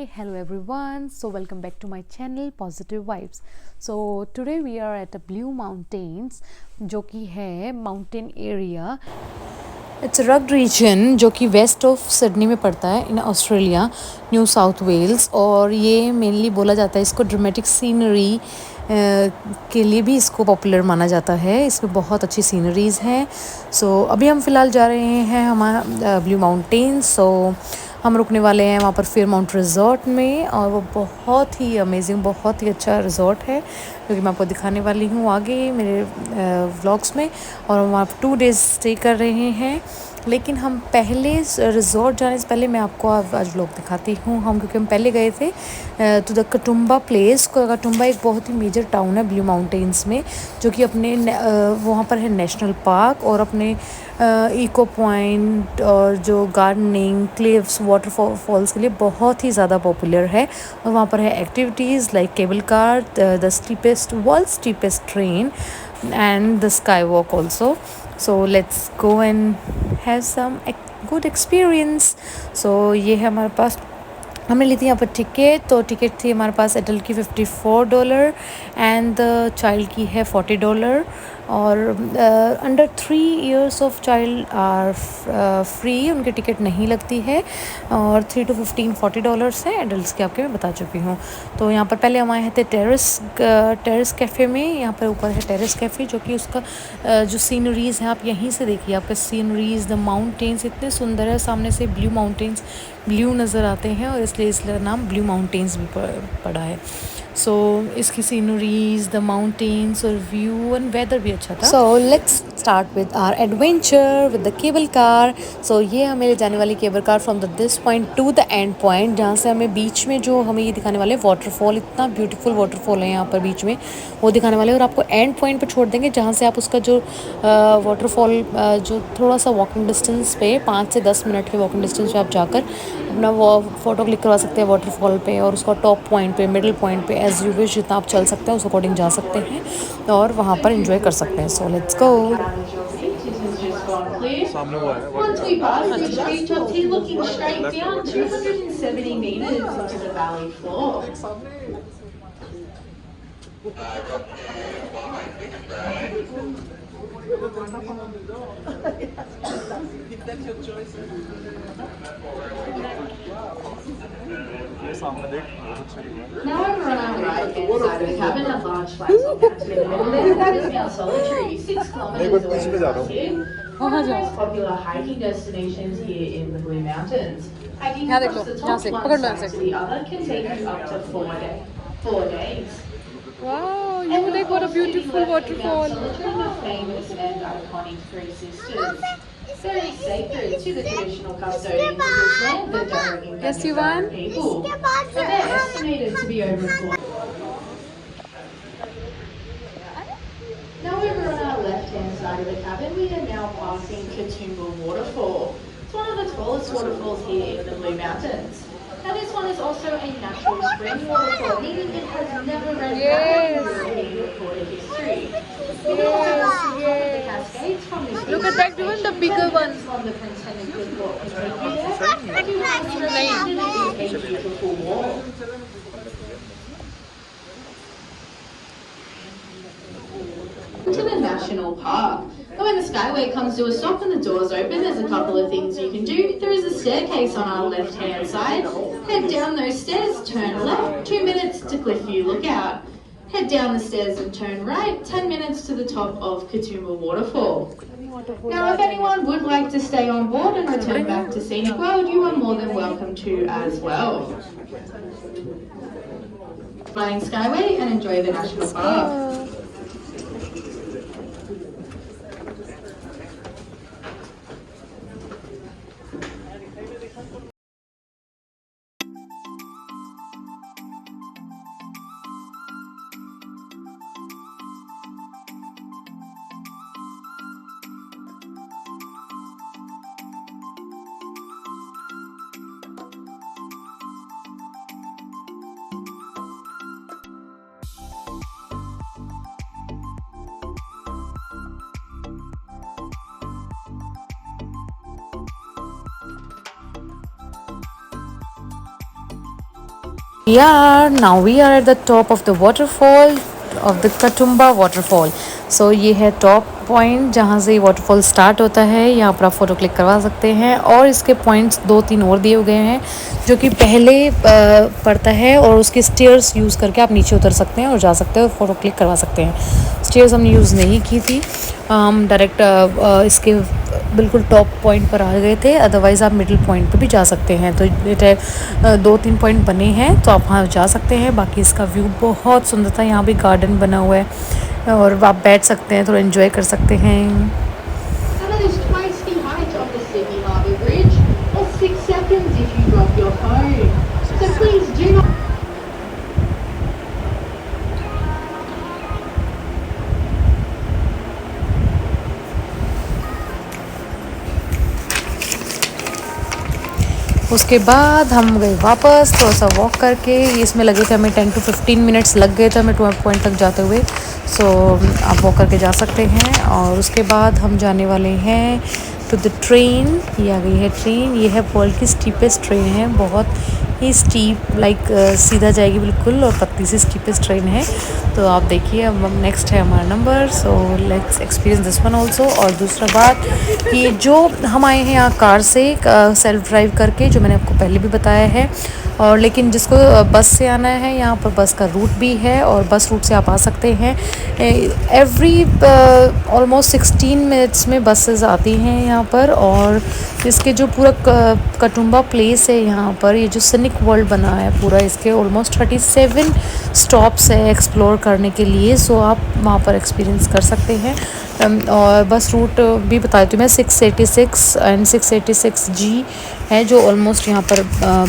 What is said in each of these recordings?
hello everyone. So welcome back to my channel Positive Vibes. So today we are at the Blue Mountains, जो कि है mountain area. It's rugged region जो कि west of Sydney में पड़ता है in Australia, New South Wales. और ये मेनली बोला जाता है इसको ड्रामेटिक सीनरी के लिए भी इसको पॉपुलर माना जाता है. इसमें बहुत अच्छी सीनरीज़ हैं. सो अभी हम फ़िलहाल जा रहे हैं हमारा ब्लू माउंटेन्स. सो हम रुकने वाले हैं वहाँ पर फेयरमाउंट रिज़ॉर्ट में, और वो बहुत ही अमेजिंग, बहुत ही अच्छा रिज़ॉर्ट है जो कि मैं आपको दिखाने वाली हूँ आगे मेरे व्लॉग्स में. और हम वहाँ 2 डेज़ स्टे कर रहे हैं. लेकिन हम पहले रिज़ॉर्ट जाने से पहले मैं आपको आज व्लॉग दिखाती हूँ. क्योंकि हम पहले गए थे टू द कटुम्बा प्लेस. कटुम्बा एक बहुत ही मेजर टाउन है ब्लू माउंटेन्स में, जो कि अपने वहाँ पर है नेशनल पार्क और अपने इको पॉइंट और जो गार्डनिंग, क्लिफ्स, वाटरफॉल्स के लिए बहुत ही ज़्यादा पॉपुलर है. और वहाँ पर है activities like cable car, the steepest world steepest train and the skywalk also. So let's go and have some good experience. So ये है हमारे पास, हमने ली थी यहाँ पर टिकट. तो टिकट थी हमारे पास एडल्ट की $54 एंड द चाइल्ड की है $40. और अंडर 3 years of child are free, उनकी टिकट नहीं लगती है. और 3 to 15 $40 है. एडल्ट्स के आपके मैं बता चुकी हूँ. तो यहाँ पर पहले हम आए थे टेरेस कैफ़े में. यहाँ पर ऊपर है टेरेस कैफ़े, जो कि उसका जो सीनरीज़ हैं आप यहीं से देखिए. आपका सीनरीज़, द माउंटेन्स इतने सुंदर है. सामने से ब्लू माउंटेन्स ब्लू नज़र आते हैं और इसलिए इसका नाम ब्लू माउंटेन्स भी पड़ा है. सो इसकी सीनरीज, द माउंटेन्स और व्यू एंड वेदर भी अच्छा था. So let's start with our adventure with the cable car. So ये हमें ले जाने वाली cable car from the this point to the end point, जहाँ से हमें बीच में जो हमें ये दिखाने वाले वाटरफॉल, इतना ब्यूटीफुल वाटरफॉल है यहाँ पर बीच में, वो दिखाने वाले. और आपको एंड पॉइंट पर छोड़ देंगे, जहाँ से आप उसका जो वाटरफॉल जो थोड़ा सा वॉकिंग डिस्टेंस पे 5 से 10 मिनट के वॉकिंग डिस्टेंस पे आप जाकर अपना वो फ़ोटो क्लिक करवा सकते हैं वाटरफॉल पे. और उसका टॉप पॉइंट पे, मिडिल पॉइंट पे, एज़ यू विश जितना आप चल सकते हैं उस अकॉर्डिंग जा सकते हैं और वहाँ पर एंजॉय कर सकते हैं. So let's go. Once we pass these treetops, he's looking straight down 270 meters into the valley floor. Now over on our right hand side of the cabin, a large flat top in the middle there, that is Mount Solitary, 6 kilometers from here. One of the most popular hiking destinations here in the Blue Mountains. Hiking across the top one side to the other can take you up to 4 days. Wow, you like what a beautiful waterfall. Solitary, the famous and iconic Three Sisters. Very sacred to the traditional custodians of this land, the Darug Yes, you want? people. So they're estimated to be over 4. Now over on our left-hand side of the cabin, we are now passing Katoomba Waterfall. It's one of the tallest waterfalls here in the Blue Mountains. Now this one is also a natural spring waterfall, meaning it has never run dry in European recorded history. You can also see top of the Cascades from this. Look at that one, the bigger one. From the Prince Henry Good Walk can take you there. And you can also see a beautiful wall. To the National Park. But when the Skyway comes to a stop and the doors open, there's a couple of things you can do. There is a staircase on our left-hand side. Head down those stairs, turn left, 2 minutes to Cliffview Lookout. Head down the stairs and turn right, 10 minutes to the top of Katoomba Waterfall. Now, if anyone would like to stay on board and return back to Scenic World, you are more than welcome to as well. Flying Skyway and enjoy the National Park. Now we are at the top of the waterfall of the Katumba waterfall. So ये है top point जहाँ से waterfall start होता है। यहाँ पर आप photo click करवा सकते हैं और इसके पॉइंट्स 2-3 और दिए गए हैं जो कि पहले पड़ता है और उसके स्टेयर्स यूज़ करके आप नीचे उतर सकते हैं और जा सकते हैं और फ़ोटो क्लिक करवा सकते हैं। स्टेयर्स हमने यूज़ नहीं की थी, हम डायरेक्ट इसके बिल्कुल टॉप पॉइंट पर आ गए थे। अदरवाइज़ आप मिडिल पॉइंट पे भी जा सकते हैं। तो ये 2-3 पॉइंट बने हैं तो आप वहाँ जा सकते हैं। बाकी इसका व्यू बहुत सुंदर था। यहाँ भी गार्डन बना हुआ है और आप बैठ सकते हैं, थोड़ा एंजॉय कर सकते हैं। Some of this twisty height on the Sydney Harbour Bridge, or 6 seconds if you drop your phone. So please do not. उसके बाद हम गए वापस थोड़ा सा वॉक करके। इसमें लगे थे हमें 10 to 15 मिनट्स लग गए थे हमें 12 पॉइंट तक जाते हुए। सो आप वॉक करके जा सकते हैं। और उसके बाद हम जाने वाले हैं टू द ट्रेन। ये आ गई है ट्रेन। ये है वर्ल्ड की स्टीपेस्ट ट्रेन है, बहुत ही स्टीप, लाइक सीधा जाएगी बिल्कुल और पतली सी स्टीपेस्ट ट्रेन है। तो आप देखिए अब नेक्स्ट है हमारा number. So let's experience this one also. और दूसरा बात कि जो हम आए हैं यहाँ कार से सेल्फ ड्राइव करके, जो मैंने आपको पहले भी बताया है। और लेकिन जिसको बस से आना है, यहाँ पर बस का रूट भी है और बस रूट से आप आ सकते हैं। एवरी ऑलमोस्ट 16 मिनट्स में बसेस आती हैं यहाँ पर। और इसके जो पूरा कटुम्बा प्लेस है यहाँ पर, ये जो सिनिक वर्ल्ड बना है पूरा, इसके ऑलमोस्ट 37 स्टॉप्स है एक्सप्लोर करने के लिए। सो आप वहाँ पर एक्सपीरियंस कर सकते हैं। और बस रूट भी बता देती हूँ मैं, 686 एंड 686G है जो ऑलमोस्ट यहाँ पर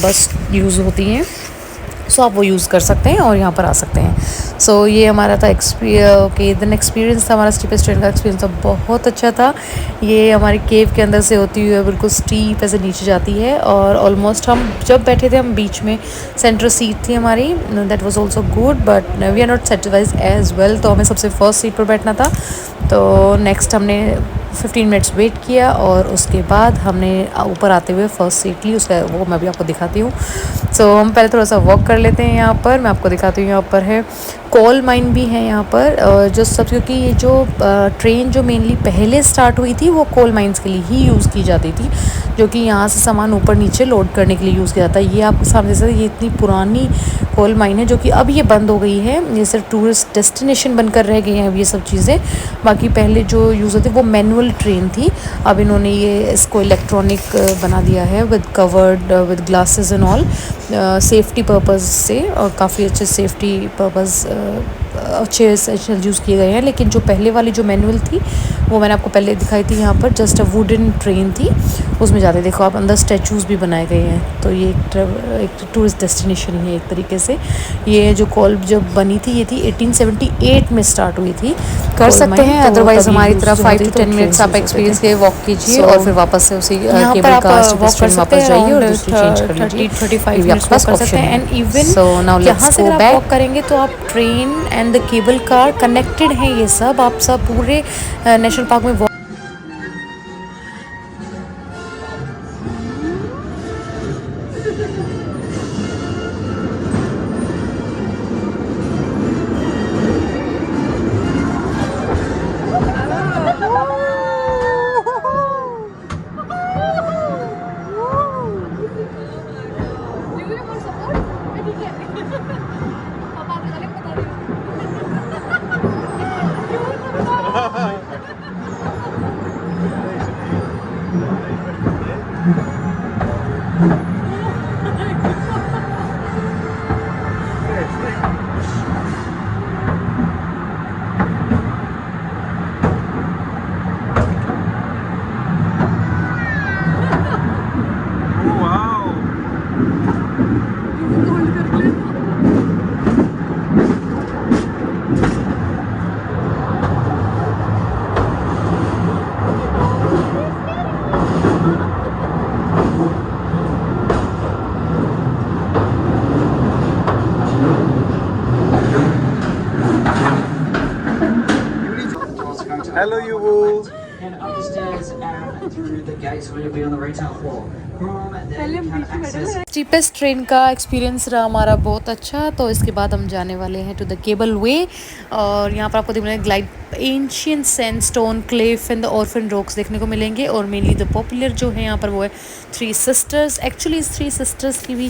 बस यूज़ होती हैं। सो आप वो यूज़ कर सकते हैं और यहाँ पर आ सकते हैं। सो ये हमारा था दिन एक्सपीरियंस था हमारा स्टीपेस्ट ट्रेन का एक्सपीरियंस था, बहुत अच्छा था। ये हमारी केव के अंदर से होती हुई बिल्कुल स्टीप ऐसे नीचे जाती है। और ऑलमोस्ट हम जब बैठे थे, हम बीच में सेंटर सीट थी हमारी, that was also good, but we are not satisfied as well. तो हमें सबसे फर्स्ट सीट पर बैठना था। तो नेक्स्ट हमने 15 मिनट्स वेट किया और उसके बाद हमने ऊपर आते हुए फर्स्ट सीट ली। उसका वो मैं भी आपको दिखाती हूँ। सो हम पहले थोड़ा सा वॉक कर लेते हैं। यहाँ पर मैं आपको दिखाती हूँ, यहाँ पर है कोल माइन भी है यहाँ पर। जो सब, क्योंकि ये जो ट्रेन जो मेनली पहले स्टार्ट हुई थी वो कोल माइंस के लिए ही यूज़ की जाती थी, जो कि यहाँ से सामान ऊपर नीचे लोड करने के लिए यूज़ किया जाता है। ये आपके सामने से ये इतनी पुरानी कोल माइन है जो कि अब ये बंद हो गई है। ये सिर्फ टूरिस्ट डेस्टिनेशन बनकर रह गए हैं अब ये सब चीज़ें। बाकी पहले जो यूज़ होती वो मैनुअल ट्रेन थी। अब इन्होंने ये इसको इलेक्ट्रॉनिक बना दिया है with covered with glasses and all, safety purpose से। और काफ़ी अच्छे सेफ्टी पर्पज़ अच्छे यूज़ किए गए हैं। लेकिन जो पहले वाली जो मैनुअल थी वो मैंने आपको पहले दिखाई थी। यहाँ पर जस्ट अ वुडन ट्रेन थी, उसमें जाते देखो आप, अंदर स्टैचूज़ भी बनाए गए हैं। तो ये एक टूरिस्ट डेस्टिनेशन ही है एक तरीके से। ये जो कॉल जब बनी थी ये थी 1878 में स्टार्ट हुई थी। कर सकते हैं, अदरवाइज़ हमारी तरफ 5 to 10 मिनट्स आप एक्सपीरियंस के वॉक कीजिए और फिर वापस से उसी केबल कार स्टेशन वापस जाइए और दूसरी चेंज कर लीजिए। 30-35 मिनट्स कर सकते हैं। एंड इवन यहाँ से अगर आप वॉक करेंगे तो आप train and the cable car connected हैं। ये सब आप सब पूरे नेशनल पार्क में Hello, you all. And up the stairs and through the gates, we're going to be on the retail floor. Cheapest train का एक्सपीरियंस रहा हमारा बहुत अच्छा। तो इसके बाद हम जाने वाले हैं टू द केबल वे, और यहाँ पर आपको देखने glide ancient sandstone Cliff and the orphan rocks देखने को मिलेंगे। और मेनली द पॉपुलर जो है यहाँ पर वो है थ्री सिस्टर्स। एक्चुअली इस थ्री सिस्टर्स की भी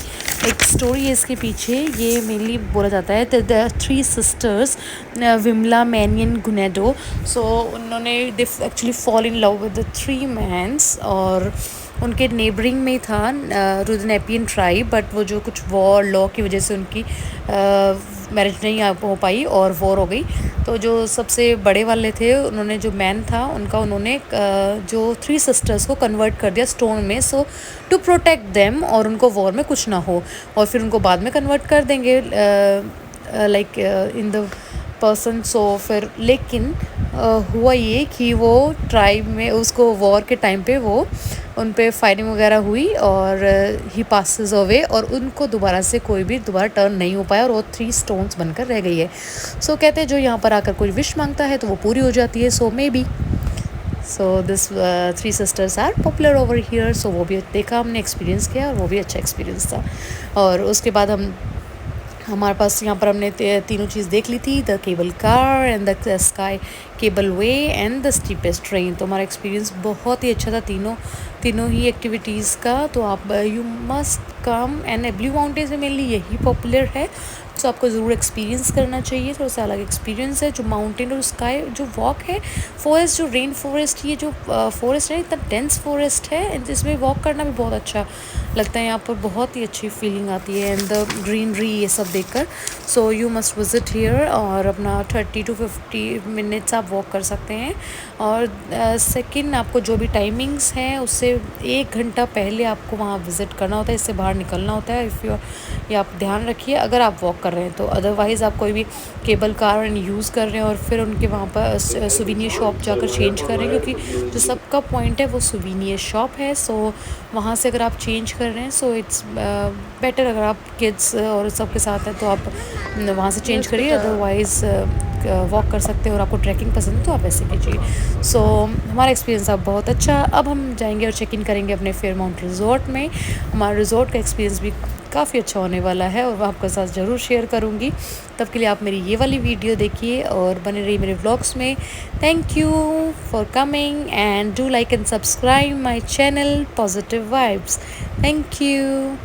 एक स्टोरी है इसके पीछे। ये मेनली बोला जाता है the three sisters Wimlah, Meehni, Gunnedoo. So उन्होंने actually fall in love with the three mans, और उनके नेबरिंग में ही था रुदनेपियन ट्राइब, बट वो जो कुछ वॉर लॉ की वजह से उनकी मैरिज नहीं हो पाई और वॉर हो गई। तो जो सबसे बड़े वाले थे उन्होंने, जो मैन था उनका, उन्होंने जो थ्री सिस्टर्स को कन्वर्ट कर दिया स्टोन में, सो टू प्रोटेक्ट देम, और उनको वॉर में कुछ ना हो। और फिर उनको बाद में कन्वर्ट कर देंगे लाइक इन द पर्सन। सो फिर लेकिन हुआ ये कि वो ट्राइब में उसको वॉर के टाइम पे वो उन पे फायरिंग वगैरह हुई, और ही पासेस अवे, और उनको दोबारा से कोई भी दोबारा टर्न नहीं हो पाया, और वो थ्री स्टोन्स बनकर रह गई है। सो कहते हैं जो यहाँ पर आकर कोई विश मांगता है तो वो पूरी हो जाती है। So maybe this three sisters are popular over here. So वो भी देखा हमने, एक्सपीरियंस किया, और वो भी अच्छा एक्सपीरियंस था। और उसके बाद हमारे पास यहाँ पर हमने तीनों चीज़ देख ली थी, the cable car and the sky cable way and the steepest train. तो हमारा एक्सपीरियंस बहुत ही अच्छा था तीनों ही एक्टिविटीज़ का। तो आप you must come, and blue mountains में मेनली यही पॉपुलर है, तो आपको ज़रूर एक्सपीरियंस करना चाहिए। थोड़ा सा अलग एक्सपीरियंस है। जो माउंटेन और स्काई जो वॉक है, फॉरेस्ट, जो रेन फॉरेस्ट, ये जो फॉरेस्ट है इतना डेंस फॉरेस्ट है, जिसमें वॉक करना भी बहुत अच्छा लगता है। यहाँ पर बहुत ही अच्छी फीलिंग आती है, एंड द ग्रीनरी ये सब देखकर। So you must visit here, और अपना 30 to 50 मिनट्स आप वॉक कर सकते हैं। और सेकंड, आपको जो भी टाइमिंग्स हैं उससे 1 घंटा पहले आपको वहाँ विज़िट करना होता है, इससे बाहर निकलना होता है। इफ़ यू, ये आप ध्यान रखिए अगर आप वॉक कर रहे हैं तो। अदरवाइज़ आप कोई भी केबल कार यूज़ कर रहे हैं और फिर उनके वहाँ पर सुवीनियर शॉप जाकर चेंज कर रहे हैं, क्योंकि जो सबका पॉइंट है वो सुवीनियर शॉप है। सो वहाँ से अगर आप चेंज कर रहे हैं, सो इट्स बेटर, अगर आप किड्स और सबके साथ हैं तो आप वहाँ से चेंज करिए। अदरवाइज़ वॉक कर सकते हैं, और आपको ट्रैकिंग पसंद है तो आप ऐसे कीजिए। सो हमारा एक्सपीरियंस अब बहुत अच्छा। अब हम जाएंगे और चेक इन करेंगे अपने फेयरमाउंट रिजॉर्ट में। हमारा रिजॉर्ट का एक्सपीरियंस भी काफ़ी अच्छा होने वाला है, और मैं आपके साथ ज़रूर शेयर करूँगी। तब के लिए आप मेरी ये वाली वीडियो देखिए और बने रहिए मेरे व्लॉग्स में। Thank you for coming, and do like and subscribe my channel positive vibes. Thank you.